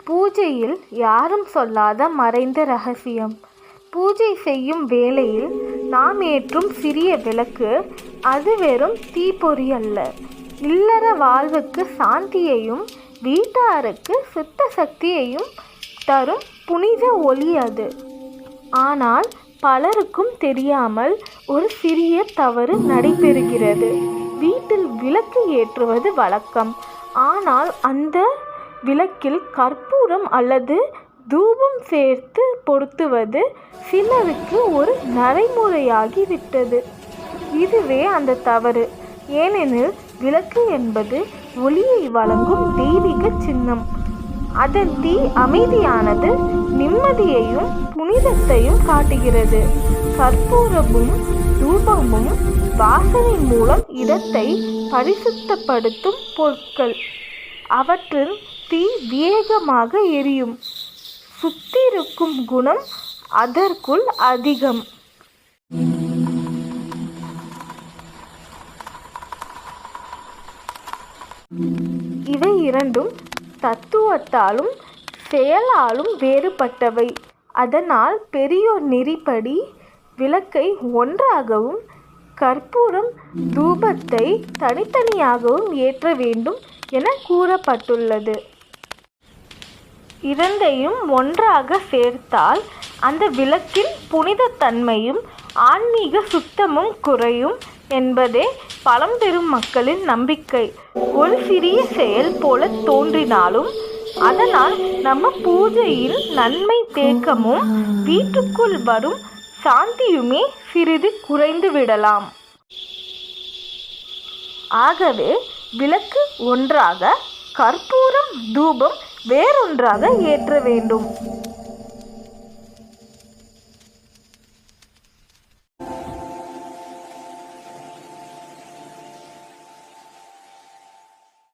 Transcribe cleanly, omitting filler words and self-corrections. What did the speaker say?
பூஜையில் யாரும் சொல்லாத மறைந்த ரகசியம். பூஜை செய்யும் வேளையில் நாம் ஏற்றும் சிறிய விளக்கு அது வெறும் தீப்பொறி அல்ல. இல்லற வாழ்வுக்கு சாந்தியையும் வீட்டாருக்கு சுத்த சக்தியையும் தரும் புனித ஒளி அது. ஆனால் பலருக்கும் தெரியாமல் ஒரு சிறிய தவறு நடைபெறுகிறது. வீட்டில் விளக்கு ஏற்றுவது வழக்கம். ஆனால் அந்த விளக்கில் கற்பூரம் அல்லது தூபம் சேர்த்து பொருத்துவது சிலருக்கு ஒரு நடைமுறையாகிவிட்டது. இதுவே அந்த தவறு. ஏனெனில் விளக்கு என்பது ஒளியை வழங்கும் தெய்வீக சின்னம். அதன் தீ அமைதியானது, நிம்மதியையும் புனிதத்தையும் காட்டுகிறது. கற்பூரமும் தூபமும் வாசனை மூலம் இடத்தை பரிசுத்தப்படுத்தும் பொருட்கள். அவற்றின் தீ வேகமாக எரியும். சுத்திருக்கும் குணம் அதற்குள் அதிகம். இவை இரண்டும் தத்துவத்தாலும் செயலாலும் வேறுபட்டவை. அதனால் பெரியோர் நெறிப்படி விளக்கை ஒன்றாகவும் கற்பூரம் தூபத்தை தனித்தனியாகவும் ஏற்ற வேண்டும் என கூறப்பட்டுள்ளது. இரண்டையும் ஒன்றாக சேர்த்தால் அந்த விளக்கின் புனிதத்தன்மையும் ஆன்மீக சுத்தமும் குறையும் என்பதே பழம்பெரும் மக்களின் நம்பிக்கை. ஒரு சிறிய செயல் போல தோன்றினாலும் அதனால் நம்ம பூஜையின் நன்மை தேக்கமும் வீட்டுக்குள் வரும் சாந்தியுமே சிறிது குறைந்து விடலாம். ஆகவே விளக்கு ஒன்றாக, கற்பூரம் தூபம் வேறொன்றாக ஏற்ற வேண்டும்.